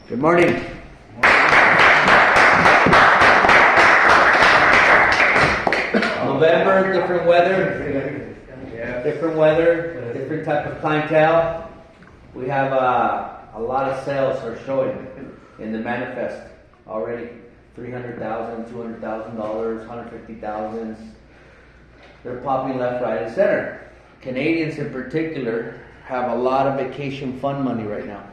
Good morning. November, different weather, different type of clientele. We have a lot of sales are showing in the manifest already. $300,000, $200,000, $150,000. They're popping left, right, and center. Canadians in particular have a lot of vacation fund money right now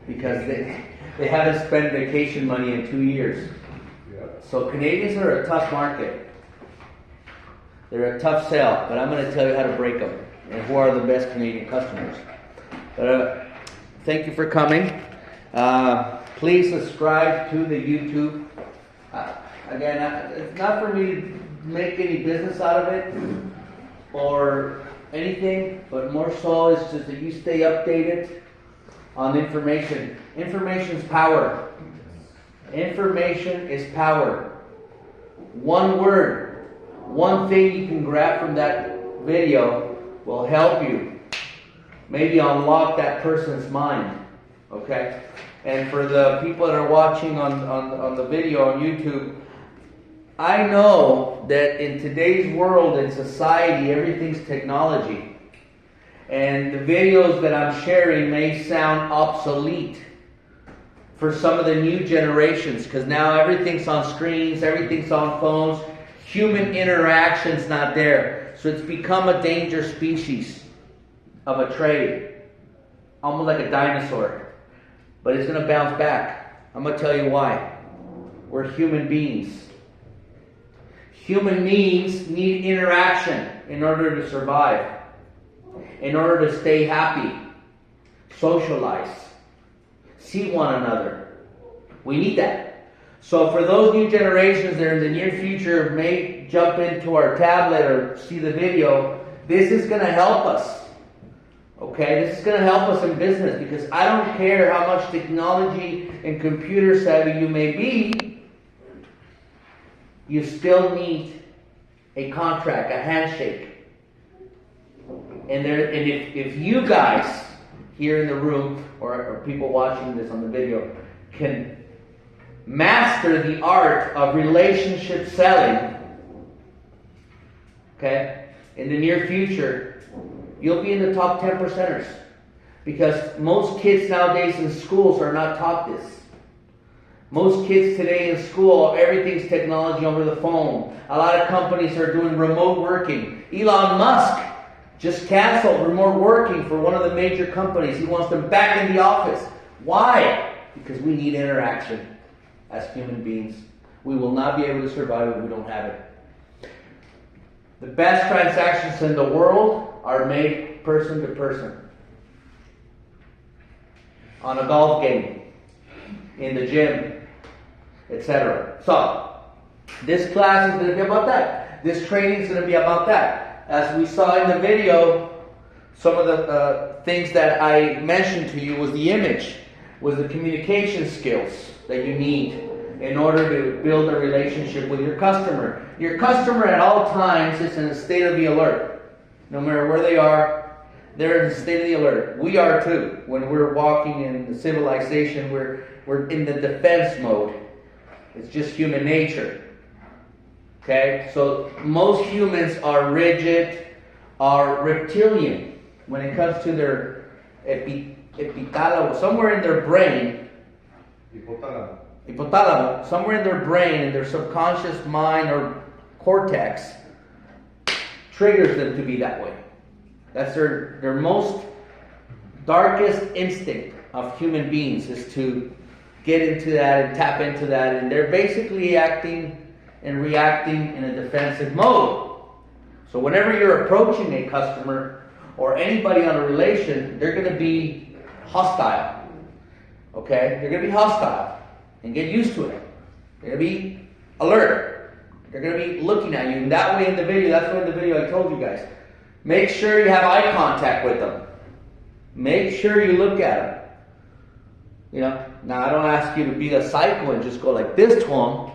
because they haven't spent vacation money in 2 years. So Canadians are a tough market. They're a tough sell, but I'm going to tell you how to break them and who are the best Canadian customers. Thank you for coming. Please subscribe to the YouTube. Again, it's not for me to make any business out of it or anything, but more so is just that you stay updated on information. Information is power. Information is power. One word, one thing you can grab from that video will help you maybe unlock that person's mind. Okay? And for the people that are watching on the video on YouTube, I know that in today's world and society, everything's technology. And the videos that I'm sharing may sound obsolete for some of the new generations, because now everything's on screens, everything's on phones, human interaction's not there. So it's become a dangerous species of a trade, almost like a dinosaur. But it's going to bounce back. I'm going to tell you why. We're human beings. Human beings need interaction in order to survive, in order to stay happy, socialize, see one another. We need that. So for those new generations that in the near future may jump into our tablet or see the video, this is going to help us. Okay, this is going to help us in business, because I don't care how much technology and computer savvy you may be, you still need a contract, a handshake. And if you guys here in the room or people watching this on the video can master the art of relationship selling, okay, in the near future, you'll be in the top 10%ers, because most kids nowadays in schools are not taught this. Most kids today in school, everything's technology over the phone. A lot of companies are doing remote working. Elon Musk just canceled remote working for one of the major companies. He wants them back in the office. Why? Because we need interaction as human beings. We will not be able to survive if we don't have it. The best transactions in the world are made person to person. On a golf game, in the gym, etc. So, this class is going to be about that. This training is going to be about that. As we saw in the video, some of the things that I mentioned to you was the image, was the communication skills that you need in order to build a relationship with your customer. Your customer at all times is in a state of the alert. No matter where they are, they're in a state of the alert. We are too. When we're walking in the civilization, we're in the defense mode. It's just human nature. Okay? So most humans are rigid, are reptilian when it comes to their epithalamo, somewhere in their brain. Hypothalamus, somewhere in their brain, in their subconscious mind or cortex, triggers them to be that way. That's their most darkest instinct of human beings, is to get into that and tap into that, and they're basically acting and reacting in a defensive mode. So whenever you're approaching a customer or anybody on a relation, they're going to be hostile. Okay? They're going to be hostile, and get used to it. They're going to be alert. They're going to be looking at you. And that way in the video, that's why in the video I told you guys, make sure you have eye contact with them. Make sure you look at them. You know, now I don't ask you to be a psycho and just go like this to them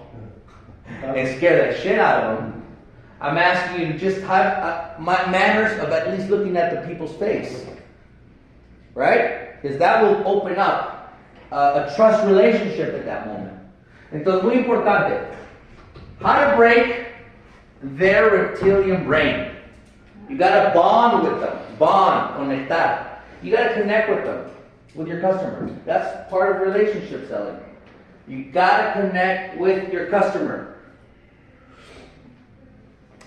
and scare the shit out of them. I'm asking you to just have manners of at least looking at the people's face. Right? Because that will open up a trust relationship at that moment. Entonces, muy importante. How to break their reptilian brain. You got to bond with them. Bond, conectar. You got to connect with them, with your customers. That's part of relationship selling. You got to connect with your customer.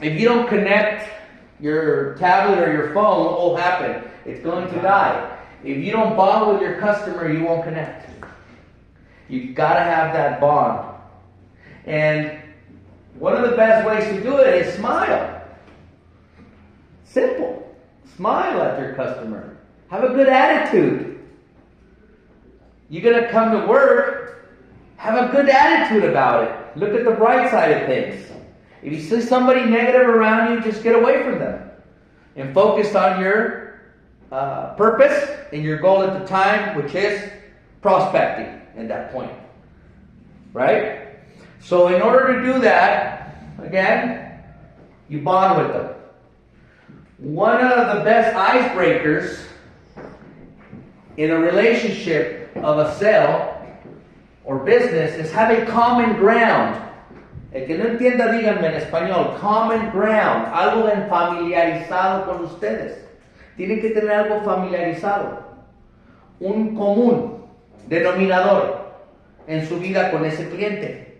If you don't connect your tablet or your phone, what will happen? It's going to die. If you don't bond with your customer, you won't connect. You've got to have that bond. And one of the best ways to do it is smile. Simple. Smile at your customer. Have a good attitude. You're going to come to work, have a good attitude about it. Look at the bright side of things. If you see somebody negative around you, just get away from them. And focus on your purpose and your goal at the time, which is prospecting at that point. Right? So in order to do that, again, you bond with them. One of the best icebreakers in a relationship of a sale or business is having common ground. El que no entienda, díganme en español. Common ground. Algo familiarizado con ustedes. Tienen que tener algo familiarizado. Un común denominador en su vida con ese cliente.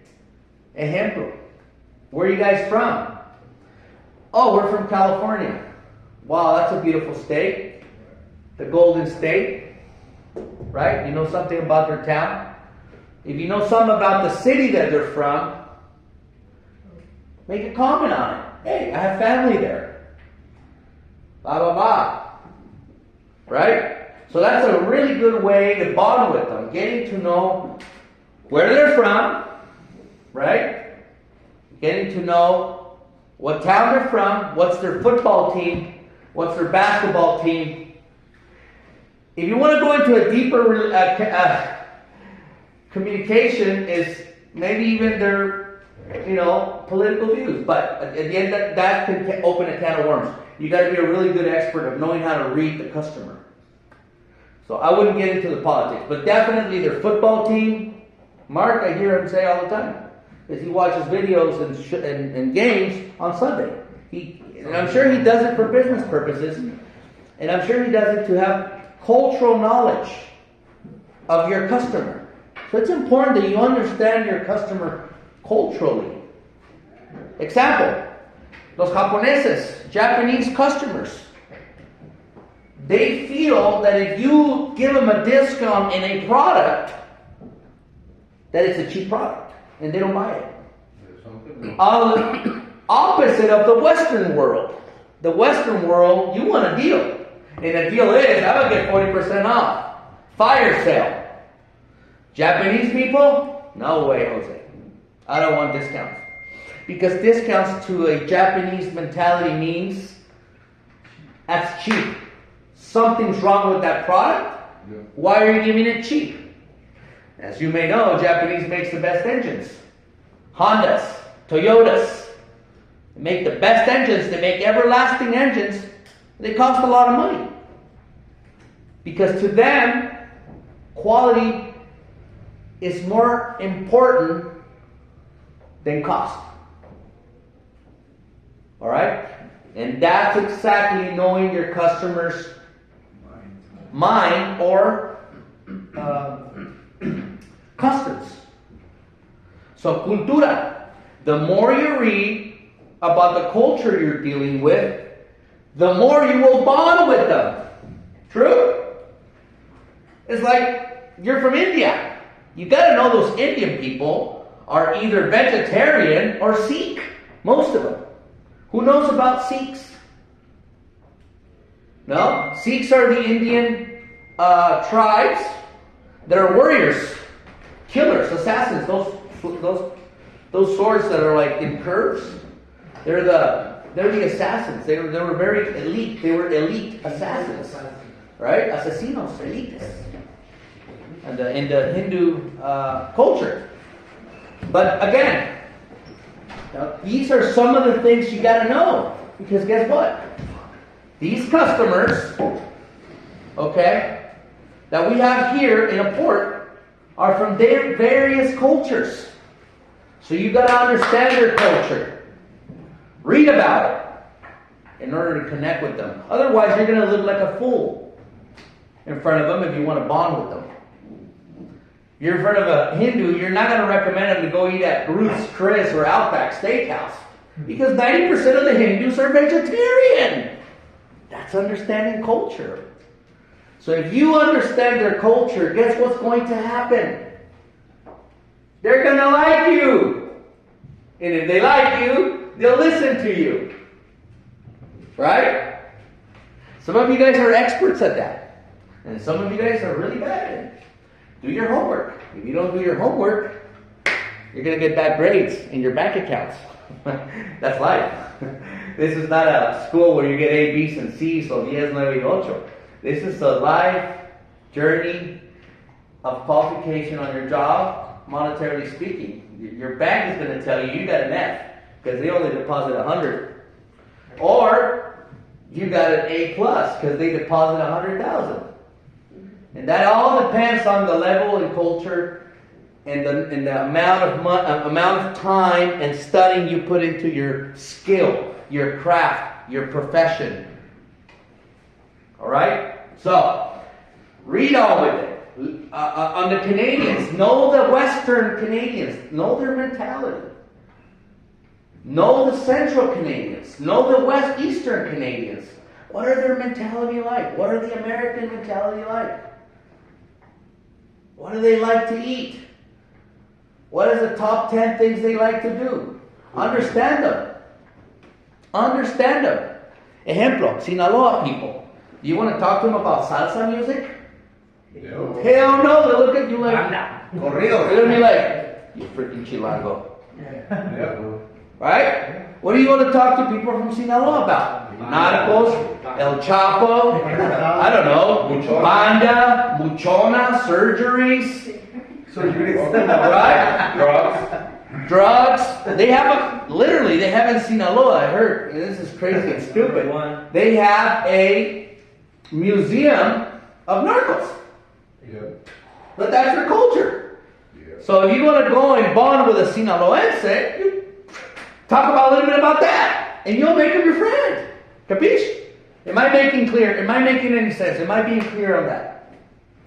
Ejemplo. Where are you guys from? Oh, we're from California. Wow, that's a beautiful state. The Golden State. Right? You know something about their town? If you know something about the city that they're from, make a comment on it. Hey, I have family there. Blah, blah, blah. Right? So that's a really good way to bond with them. Getting to know where they're from. Right? Getting to know what town they're from. What's their football team. What's their basketball team. If you want to go into a deeper communication, is maybe even their political views. But at the end, that can open a can of worms. You got to be a really good expert of knowing how to read the customer. So I wouldn't get into the politics, but definitely their football team. Mark, I hear him say all the time, is he watches videos and games on Sunday. And I'm sure he does it for business purposes, and I'm sure he does it to have cultural knowledge of your customer. So it's important that you understand your customer culturally. Example, los japoneses, Japanese customers, they feel that if you give them a discount in a product, that it's a cheap product, and they don't buy it. Opposite of the Western world. The Western world, you want a deal. And the deal is, I would get 40% off. Fire sale. Japanese people, no way, Jose. I don't want discounts. Because discounts to a Japanese mentality means that's cheap. Something's wrong with that product. Yeah. Why are you giving it cheap? As you may know, Japanese makes the best engines. Hondas, Toyotas. They make the best engines. They make everlasting engines. They cost a lot of money. Because to them, quality is more important than cost. Alright? And that's exactly knowing your customer's mind or customs. So, cultura. The more you read about the culture you're dealing with, the more you will bond with them. True? It's like you're from India. You got to know those Indian people are either vegetarian or Sikh. Most of them. Who knows about Sikhs? No? Sikhs are the Indian tribes that are warriors, killers, assassins. Those swords that are like in curves. They're the assassins. They were very elite. They were elite assassins, right? Asesinos, elites, and in the Hindu culture. But again, these are some of the things you got to know, because guess what? These customers, okay, that we have here in a port, are from their various cultures. So you got to understand their culture. Read about it in order to connect with them. Otherwise, you're going to look like a fool in front of them if you want to bond with them. You're in front of a Hindu, you're not going to recommend them to go eat at Ruth's Chris or Outback Steakhouse. Because 90% of the Hindus are vegetarian. That's understanding culture. So if you understand their culture, guess what's going to happen? They're going to like you. And if they like you, they'll listen to you. Right? Some of you guys are experts at that. And some of you guys are really bad at it. Do your homework. If you don't do your homework, you're going to get bad grades in your bank accounts. That's life. This is not a school where you get A, B's, and C's, so 10, 9, y 8. This is a life journey of qualification on your job, monetarily speaking. Your bank is going to tell you got an F because they only deposit 100. Or you got an A plus because they deposit 100,000. And that all depends on the level and culture and the amount of time and studying you put into your skill, your craft, your profession. All right? So, read all of it. On the Canadians, know the Western Canadians. Know their mentality. Know the Central Canadians. Know the Eastern Canadians. What are their mentality like? What are the American mentality like? What do they like to eat? What is the top 10 things they like to do? Understand them. Understand them. Ejemplo, Sinaloa people. Do you want to talk to them about salsa music? No. Hell no. They look at you like, Corrido. they're going to be like, you freaking chilango. Yeah. Right? What do you want to talk to people from Sinaloa about? Narcos, El Chapo, I don't know, banda, buchona, surgeries, right? Drugs. They have they have in Sinaloa, I heard, and this is crazy and stupid, they have a museum of narcos. Yeah. But that's their culture. Yeah. So if you want to go and bond with a Sinaloense, you talk about a little bit about that, and you'll make them your friend. Capiche? Am I making clear? Am I making any sense? Am I being clear on that?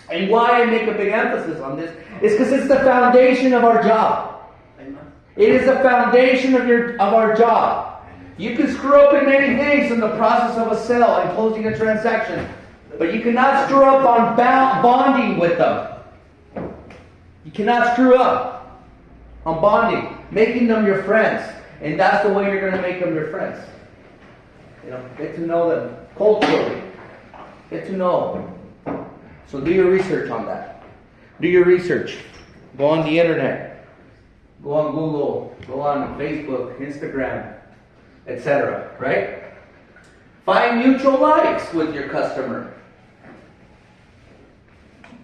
And why I make a big emphasis on this is because it's the foundation of our job. It is the foundation of our job. You can screw up in many things in the process of a sale and closing a transaction, but you cannot screw up on bonding with them. You cannot screw up on bonding, making them your friends, and that's the way you're going to make them your friends. Get to know them culturally. Get to know them. So do your research on that. Do your research. Go on the internet. Go on Google. Go on Facebook, Instagram, etc. Right? Find mutual likes with your customer.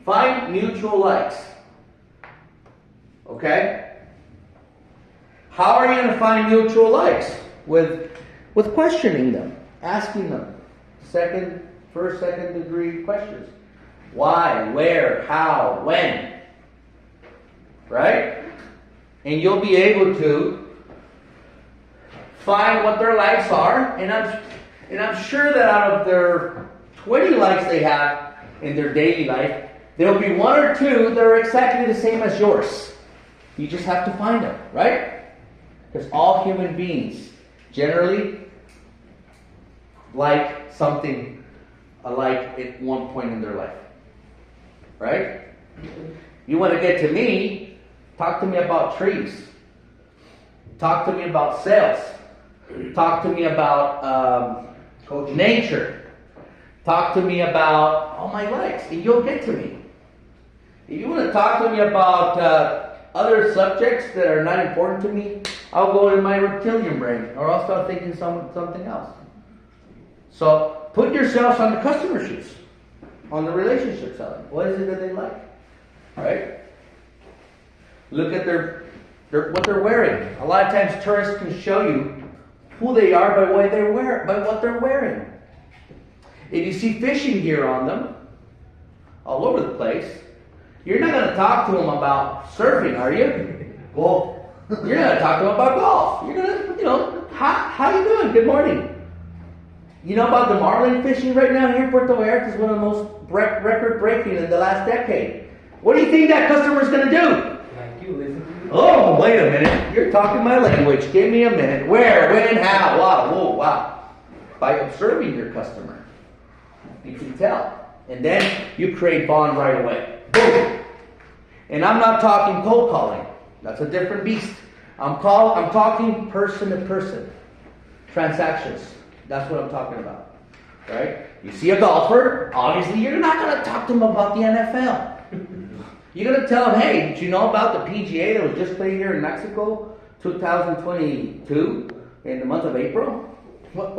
Find mutual likes. Okay? How are you going to find mutual likes? With questioning them, asking them first, second degree questions. Why, where, how, when. Right? And you'll be able to find what their likes are, and I'm sure that out of their 20 likes they have in their daily life, there'll be one or two that are exactly the same as yours. You just have to find them, right? Because all human beings generally like something alike at one point in their life. Right? You want to get to me, talk to me about trees. Talk to me about sales. Talk to me about nature. Talk to me about all my likes, and you'll get to me. If you want to talk to me about other subjects that are not important to me, I'll go in my reptilian brain, or I'll start thinking something else. So put yourselves on the customer's shoes, on the relationship side. What is it that they like? Right? Look at what they're wearing. A lot of times tourists can show you who they are by what they're wearing. If you see fishing gear on them, all over the place, You're not going to talk to them about surfing, are you? Golf. You're going to talk to them about golf. You're going to, how you doing? Good morning. You know about the marlin fishing right now here in Puerto Vallarta is one of the most record-breaking in the last decade. What do you think that customer's going to do? Like you, listen to me. Oh, wait a minute. You're talking my language. Give me a minute. Where, when, how? Wow, whoa, wow. By observing your customer, you can tell. And then you create bond right away. Boom. And I'm not talking cold calling. That's a different beast. I'm talking person to person. Transactions. That's what I'm talking about. Right? You see a golfer, obviously you're not going to talk to him about the NFL. You're going to tell him, hey, did you know about the PGA that was just played here in Mexico, 2022, in the month of April? What?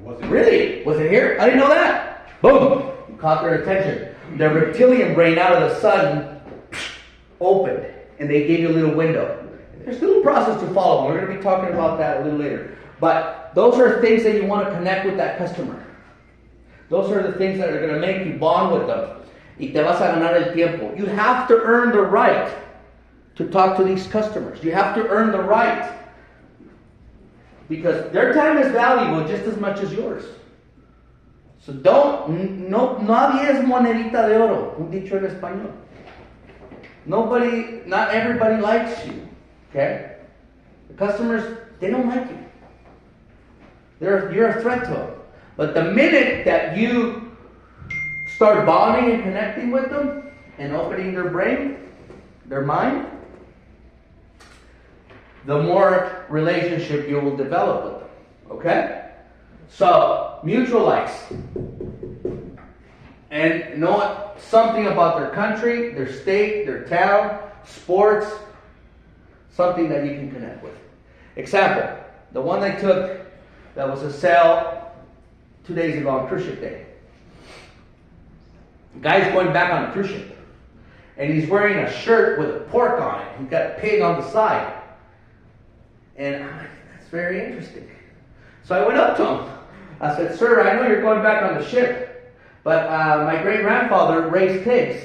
Was it? Really? Was it here? I didn't know that. Boom! You caught their attention. The reptilian brain out of the sun opened, and they gave you a little window. There's a little process to follow. We're going to be talking about that a little later. But those are things that you want to connect with that customer. Those are the things that are going to make you bond with them. Y te vas a ganar el tiempo. You have to earn the right to talk to these customers. You have to earn the right. Because their time is valuable just as much as yours. So nadie es monedita de oro, un dicho en español. Not everybody likes you, okay? The customers, they don't like you. You're a threat to them. But the minute that you start bonding and connecting with them and opening their brain, their mind, the more relationship you will develop with them. Okay? So, mutual likes. And know something about their country, their state, their town, sports, something that you can connect with. Example, the one I took that was a sale 2 days ago on cruise ship day. The guy's going back on a cruise ship. And he's wearing a shirt with a pork on it. He's got a pig on the side. And I'm like, that's very interesting. So I went up to him. I said, sir, I know you're going back on the ship, but my great-grandfather raised pigs.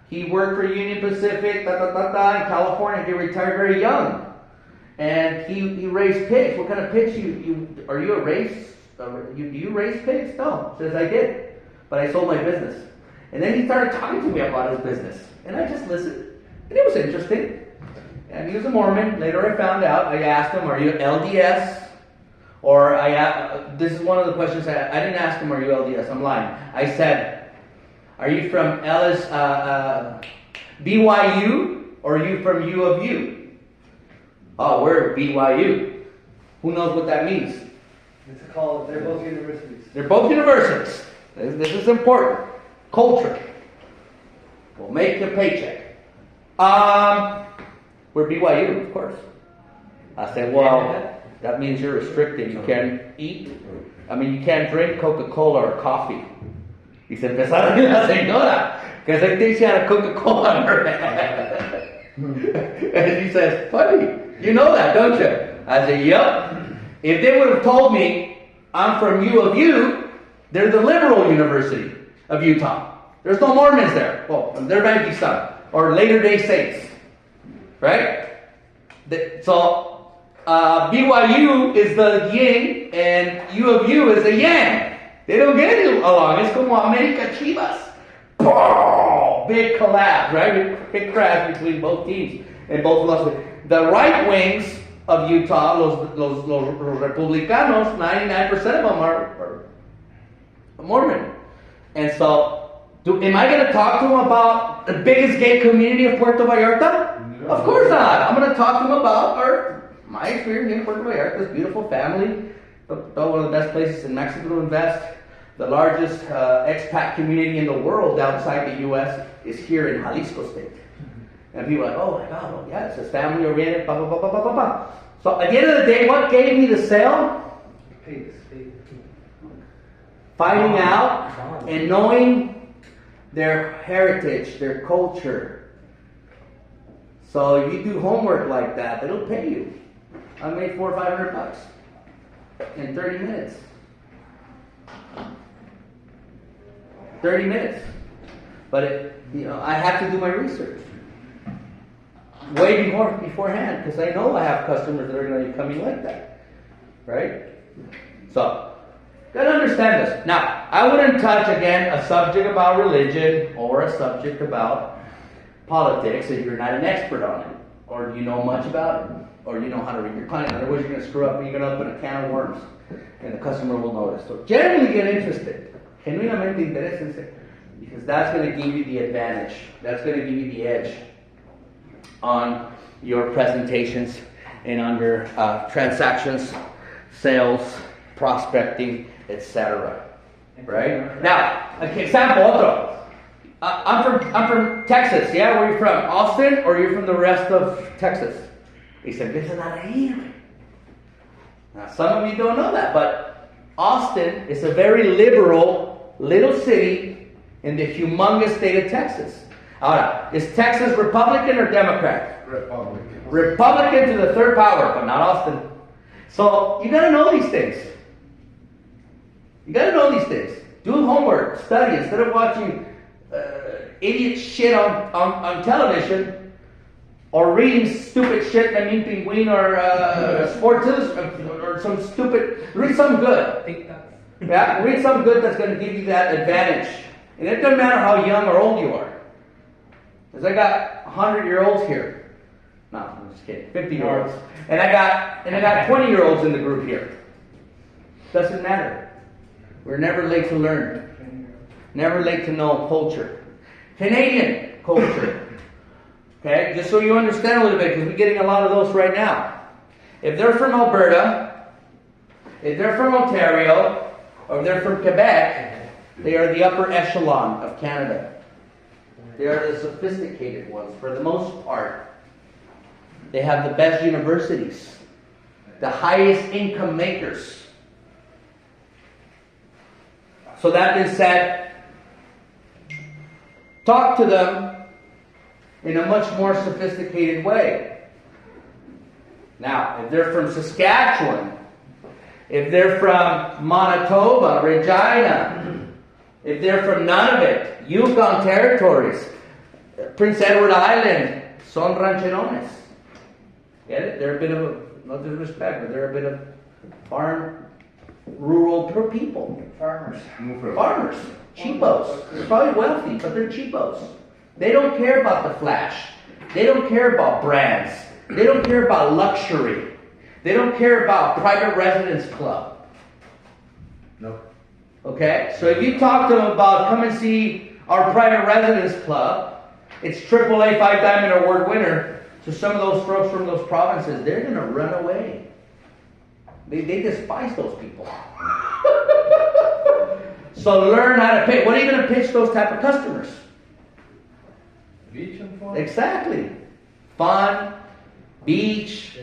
He worked for Union Pacific, in California. He retired very young. And he raised pigs. What kind of pigs are you a race? Do you raise pigs? No. Says I did. But I sold my business. And then he started talking to me about his business. And I just listened. And it was interesting. And he was a Mormon. Later I found out. I asked him, are you LDS? Or this is one of the questions I didn't ask him, are you LDS? I'm lying. I said, are you from BYU? Or are you from U of U? Oh, we're BYU. Who knows what that means? It's called, they're both universities. They're both universities. This is important. Culture will make the paycheck. We're BYU, of course. I said, well, that means you're restricted. You can't eat. You can't drink Coca-Cola or coffee. He said, empezaron la señora, because I think she had a Coca-Cola on her head. And he says, funny, you know that, don't you? I said, yep. If they would have told me I'm from U of U, they're the liberal university of Utah. There's no Mormons there. Well, there might be some. Or Latter-day Saints. Right? So, BYU is the yin and U of U is the yang. They don't get along. It's como America Chivas. Oh, big collapse, right? Big crash between both teams and both philosophies. The right wings of Utah, los republicanos, 99% of them are Mormon. And so, am I going to talk to them about the biggest gay community of Puerto Vallarta? No. Of course not. I'm going to talk to them about my experience in Puerto Vallarta, this beautiful family, one of the best places in Mexico to invest. The largest expat community in the world outside the U.S. is here in Jalisco State. And people are like, oh my God, well, yeah, it says family oriented, blah, blah, blah, blah, blah, blah, blah. So at the end of the day, what gave me the sale? Pigs. Finding out and knowing their heritage, their culture. So if you do homework like that, it'll pay you. I made $400 or $500 in 30 minutes. 30 minutes. But I have to do my research way beforehand because I know I have customers that are going to be coming like that, right? So, gotta understand this. Now, I wouldn't touch again a subject about religion or a subject about politics if you're not an expert on it, or you know much about it, or you know how to read your client. Otherwise, you're going to screw up and you're going to open a can of worms, and the customer will notice. So, generally get interested. Genuinamente interésense, because that's going to give you the advantage. That's going to give you the edge on your presentations and on your transactions, sales, prospecting, etc. Right? Now, okay, example, otro. I'm from Texas. Yeah, where are you from? Austin, or you're from the rest of Texas? Y se empiezan a reír. Now, some of you don't know that, but Austin is a very liberal little city in the humongous state of Texas. Ahora, is Texas Republican or Democrat? Republican. Republican to the third power, but not Austin. So, you gotta know these things. You gotta know these things. Do homework, study, instead of watching idiot shit on television, or reading stupid shit, Penguin, or Sports Illustrated, or some stupid, read something good. Yeah, read something good that's gonna give you that advantage. And it doesn't matter how young or old you are. Because I got 100-year-olds here. No, I'm just kidding. 50-year-olds. And I got 20-year-olds in the group here. Doesn't matter. We're never late to learn. Never late to know culture. Canadian culture. Okay? Just so you understand a little bit, because we're getting a lot of those right now. If they're from Alberta, if they're from Ontario, or if they're from Quebec, they are the upper echelon of Canada. They are the sophisticated ones for the most part. They have the best universities, the highest income makers. So that being said, talk to them in a much more sophisticated way. Now, if they're from Saskatchewan, if they're from Manitoba, Regina, if they're from Nunavut, Yukon Territories, Prince Edward Island, son rancherones. Get it? They're a bit of a, no disrespect, but they're a bit of farm, rural people. Farmers. Farmers. Cheapos. They're probably wealthy, but they're cheapos. They don't care about the flash. They don't care about brands. They don't care about luxury. They don't care about private residence club. No. Okay? So if you talk to them about come and see our private residence club, it's AAA 5 Diamond Award winner. So some of those folks from those provinces, they're going to run away. They despise those people. So learn how to pitch. What are you going to pitch those type of customers? Beach and fun. Exactly. Fun, beach,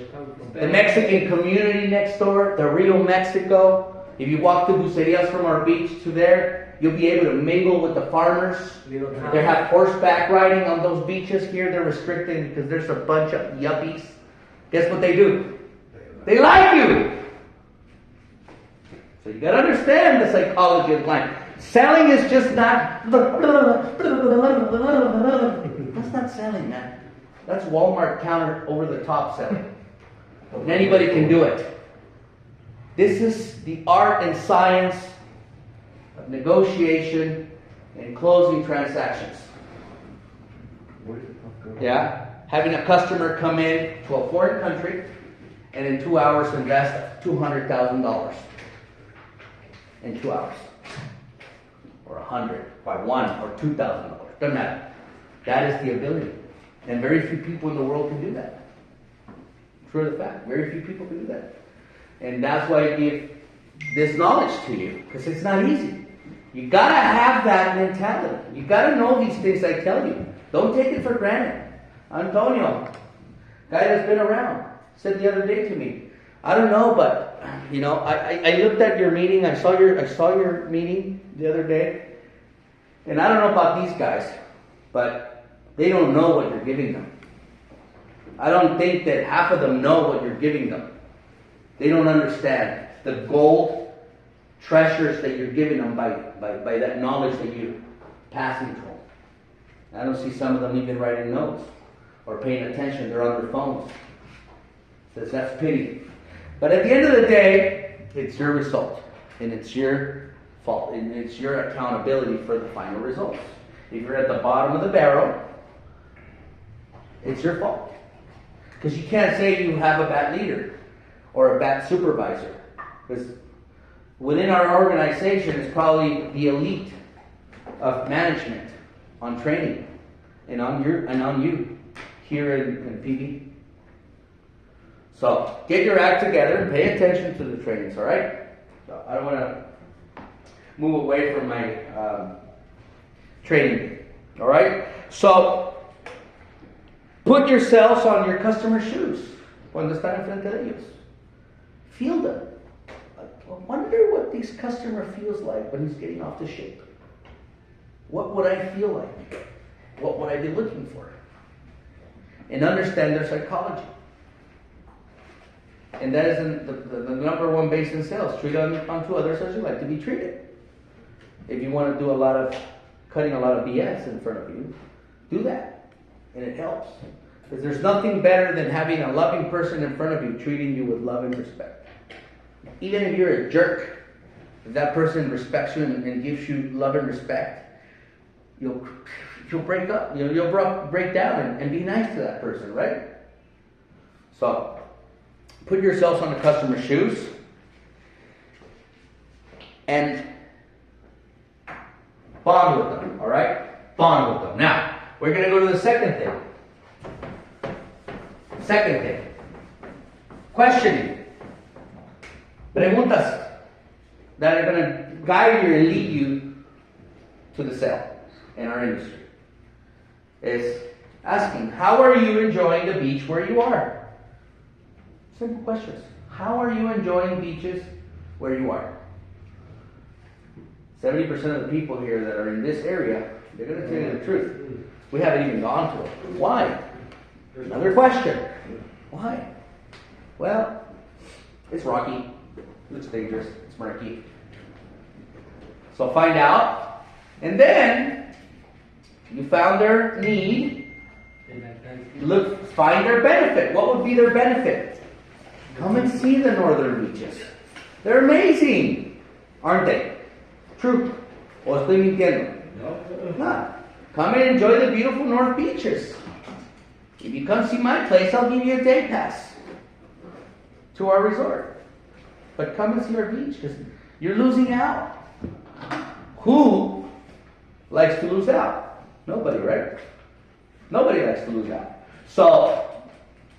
the Mexican community next door, the Rio Mexico. If you walk the bucerias from our beach to there, you'll be able to mingle with the farmers. They have horseback riding on those beaches here. They're restricted because there's a bunch of yuppies. Guess what they do? They like you. So you gotta understand the psychology of life. Selling is just not. That's not selling, man. That's Walmart counter over the top selling. And anybody can do it. This is the art and science of negotiation and closing transactions. Yeah? Having a customer come in to a foreign country and in 2 hours invest $200,000. In 2 hours. Or 100, by one, or $2,000. Doesn't matter. That is the ability. And very few people in the world can do that. True to the fact. Very few people can do that. And that's why I give this knowledge to you. Because it's not easy. You gotta have that mentality. You gotta know these things I tell you. Don't take it for granted. Antonio, guy that's been around, said the other day to me, I don't know, but I looked at your meeting. I saw your meeting the other day, and I don't know about these guys, but they don't know what you're giving them. I don't think that half of them know what you're giving them. They don't understand the gold treasures that you're giving them by that knowledge that you're passing to them. I don't see some of them even writing notes or paying attention. They're on their phones. Says that's pity. But at the end of the day, it's your result. And it's your fault. And it's your accountability for the final results. If you're at the bottom of the barrel, it's your fault. Because you can't say you have a bad leader or a bad supervisor. Because within our organization is probably the elite of management on training and on you here in PD. So get your act together and pay attention to the trainings, all right? So I don't want to move away from my training, all right? So put yourselves on your customer's shoes cuando están enfrente de ellos. Feel them. I wonder what this customer feels like when he's getting off the ship. What would I feel like? What would I be looking for? And understand their psychology. And that is the number one base in sales. Treat unto others as you like to be treated. If you want to do cutting a lot of BS in front of you, do that. And it helps. Because there's nothing better than having a loving person in front of you treating you with love and respect. Even if you're a jerk, if that person respects you and gives you love and respect, you'll break up. You'll break down and be nice to that person, right? So, put yourselves on the customer's shoes and bond with them, all right? Bond with them. Now, we're going to go to the second thing. Second thing. Questioning. Preguntas that are going to guide you and lead you to the sale in our industry. Is asking, how are you enjoying the beach where you are? Simple questions. How are you enjoying beaches where you are? 70% of the people here that are in this area, they're going to tell you the truth. We haven't even gone to it. Why? Another question. Why? Well, it's rocky. It's dangerous. It's murky. So find out. And then you found their need. Find their benefit. What would be their benefit? Come and see the northern beaches. They're amazing, aren't they? True. O estoy mintiendo? No. Come and enjoy the beautiful north beaches. If you come see my place, I'll give you a day pass to our resort. But come and see our beach because you're losing out. Who likes to lose out? Nobody, right? Nobody likes to lose out. So,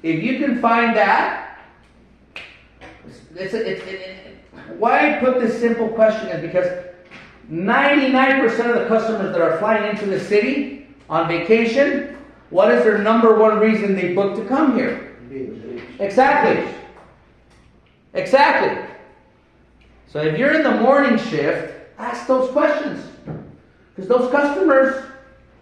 if you can find that, why I put this simple question is because 99% of the customers that are flying into the city on vacation, what is their number one reason they book to come here? Exactly. Exactly. So if you're in the morning shift, ask those questions. Because those customers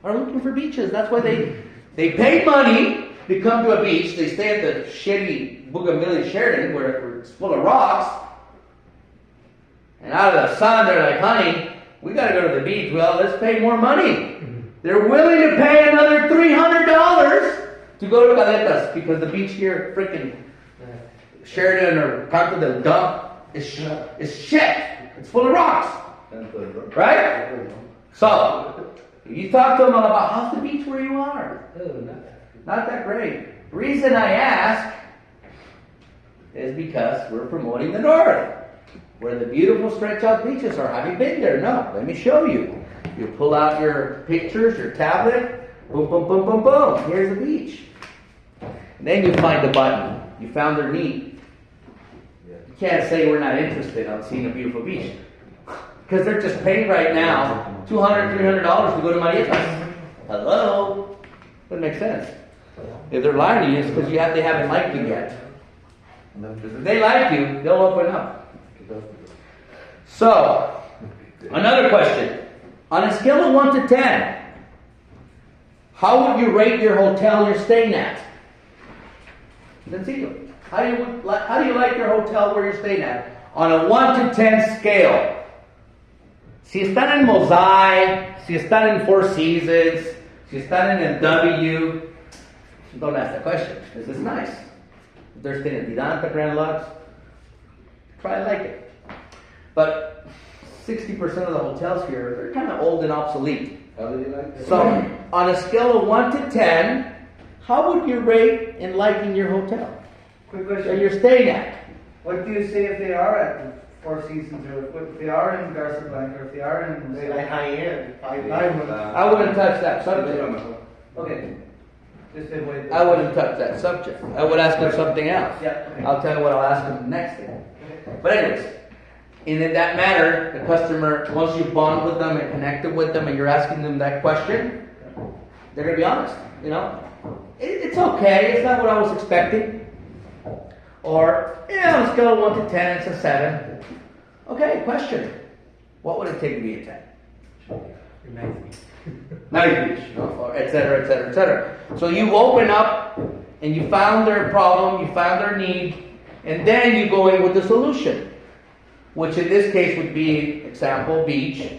are looking for beaches. That's why they pay money to come to a beach. They stay at the shitty Bougainvillea Sheraton where it's full of rocks. And out of the sun, they're like, honey, we got to go to the beach. Well, let's pay more money. They're willing to pay another $300 to go to Caletas because the beach here, freaking Sheraton or Canto del Dump, is shit. It's full of rocks. Right? So, you talk to them about how's the beach where you are. Not that great. The reason I ask is because we're promoting the north, where the beautiful stretch out beaches are. Have you been there? No. Let me show you. You pull out your pictures, your tablet, boom, boom, boom, boom, boom. Here's the beach. And then you find the button. You found their need. You can't say we're not interested on seeing a beautiful beach. Because they're just paying right now $200, $300 to go to Marietas. Hello? Doesn't make sense. If they're lying to you, it's because they haven't liked you yet. If they like you, they'll open up. So, another question. On a scale of 1 to 10, how would you rate your hotel you're staying at? Sencillo. How do you like your hotel where you're staying at? On a 1 to 10 scale. Si están en Mosaic, si están en Four Seasons, Si están en el W, don't ask the question. This is nice. If they're staying at Vidanta, Grand Lux, try to like it. But 60% of the hotels here, they're kind of old and obsolete. How do you like it? So, on a scale of 1 to 10, how would you rate in liking your hotel Quick that question. you're staying at? What do you say if they are at the Four Seasons, or if they are in Garza Blanca, or if they are in... They like high end. I wouldn't touch that subject. Okay. Just avoid... I wouldn't touch that subject. I would ask them something else. Yeah, okay. I'll tell you what I'll ask them next thing. But anyways, and in that matter, the customer, once you bond with them and connected with them and you're asking them that question, they're going to be honest, you know. It's okay, it's not what I was expecting. Or, yeah, on a scale of 1 to 10, it's a 7. Okay, question. What would it take to be a 10? Nice beach, or et cetera, et cetera, et cetera. So you open up and you found their problem, you found their need, and then you go in with the solution. Which in this case would be, example, beach,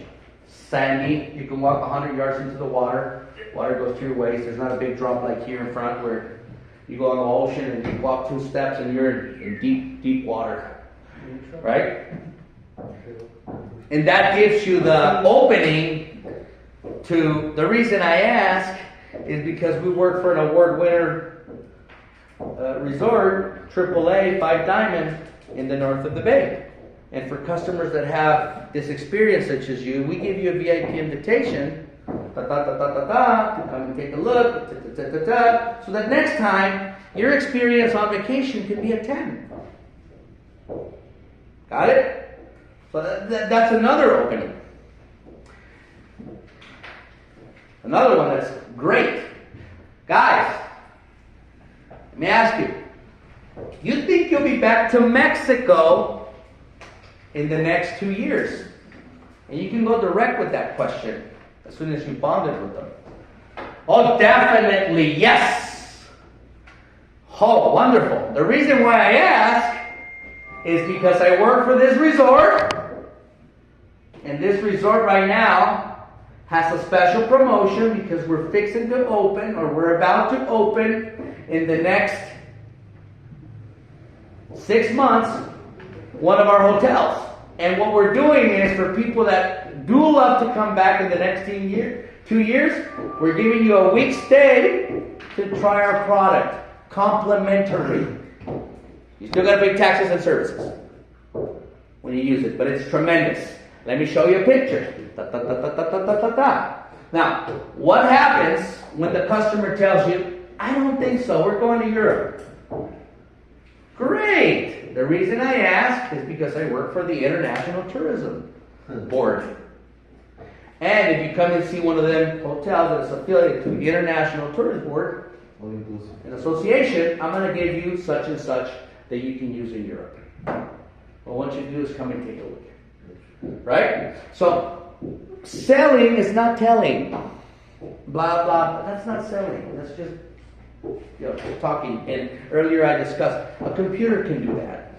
sandy, you can walk 100 yards into the water, water goes to your waist, there's not a big drop like here in front where you go on the ocean and you walk 2 steps and you're in deep, deep water, right? And that gives you the opening to, the reason I ask is because we work for an award winner resort, AAA, 5 Diamond, in the north of the bay. And for customers that have this experience such as you, we give you a VIP invitation, to come and take a look, so that next time your experience on vacation could be a 10. Got it? So that's another opening. Another one that's great. Guys, let me ask you, you think you'll be back to Mexico in the next 2 years? And you can go direct with that question as soon as you bonded with them. Oh, definitely, yes. Oh, wonderful. The reason why I ask is because I work for this resort, and this resort right now has a special promotion because we're fixing to open, or we're about to open in the next 6 months, one of our hotels. And what we're doing is, for people that do love to come back in the next 2 years, we're giving you a week stay to try our product. Complimentary. You still got to pay taxes and services when you use it, but it's tremendous. Let me show you a picture. Now, what happens when the customer tells you, I don't think so, we're going to Europe? Great! The reason I ask is because I work for the International Tourism Board. And if you come and see one of them hotels that's affiliated to the International Tourism Board, All inclusive. an association, I'm going to give you such and such that you can use in Europe. Well, what you do is come and take a look. Right? So, selling is not telling. Blah, blah. That's not selling. That's just talking. And earlier I discussed, a computer can do that.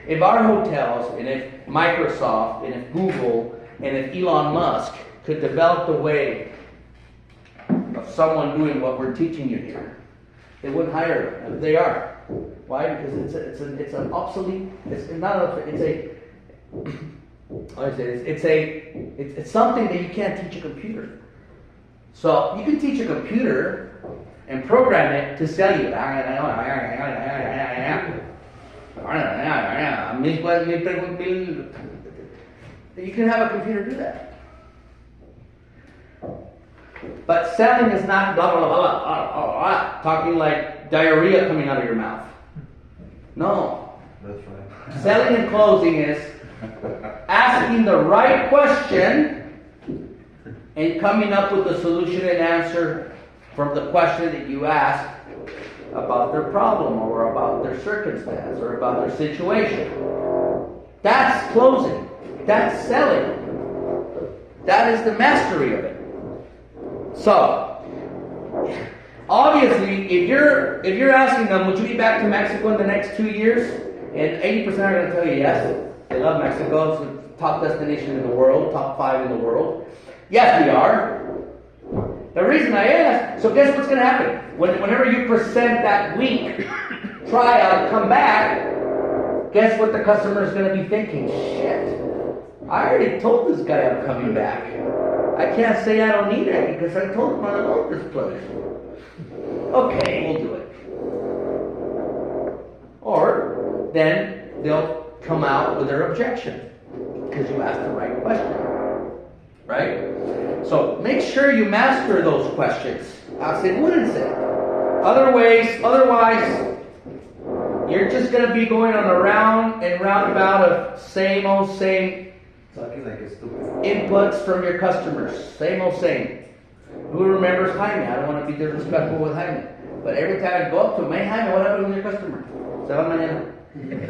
If our hotels, and if Microsoft, and if Google, and if Elon Musk could develop the way of someone doing what we're teaching you here, they wouldn't hire them. They are. Why? Because it's an obsolete. It's something that you can't teach a computer. So you can teach a computer and program it to sell you. You can have a computer do that. But selling is not blah, blah, blah, blah, blah, blah, talking like diarrhea coming out of your mouth. No. That's right. Selling and closing is asking the right question and coming up with a solution and answer from the question that you asked about their problem or about their circumstance or about their situation. That's closing. That's selling. That is the mastery of it. So, obviously, if you're asking them, would you be back to Mexico in the next 2 years? And 80% are going to tell you yes. They love Mexico. It's the top destination in the world, top 5 in the world. Yes, we are. The reason I ask, so guess what's going to happen? Whenever you present that week, try out, come back, guess what the customer is going to be thinking? Shit, I already told this guy I'm coming back. I can't say I don't need it because I told him I love this place. Okay, we'll do it. Or then they'll come out with their objection because you asked the right question. Right? So make sure you master those questions. I'll say, what is it? Otherwise, you're just going to be going on a round and roundabout of same old same Talking like a stupid. inputs from your customers. Same old same. Who remembers Jaime? I don't want to be disrespectful with Jaime. But every time I go up to him, hey Jaime, what happened with your customer? Se va mañana. Jaime,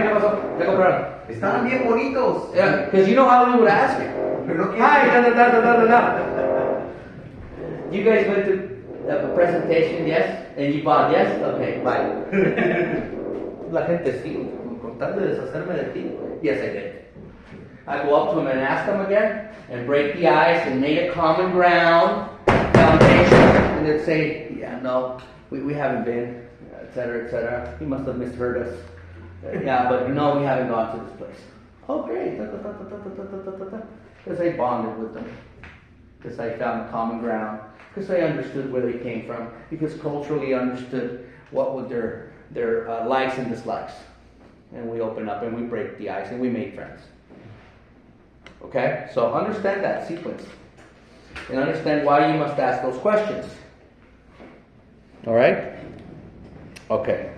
¿qué pasó? ¿Qué compraron? Estaban bien bonitos. Yeah, because you know how we would ask. Pero no Hi, da da da da da da da. You guys went to a presentation, yes? And you bought, yes? Okay, bye. La gente sí, con tal de deshacerme de ti. Yes, I did. I go up to him and ask him again, and break the ice, and make a common ground, foundation, and they'd say, yeah, no, we haven't been, etc. He must have misheard us. Yeah, but no, we haven't gone to this place. Oh, great. Because I bonded with them. Because I found common ground. Because I understood where they came from. Because culturally understood what were their likes and dislikes. And we open up and we break the ice and we make friends. Okay? So understand that sequence. And understand why you must ask those questions. Alright? Okay.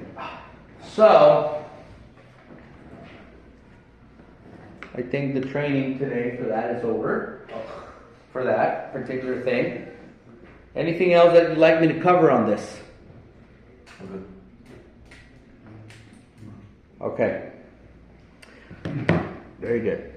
So, I think the training today for that is over. For that particular thing. Anything else that you'd like me to cover on this? Okay. Very good.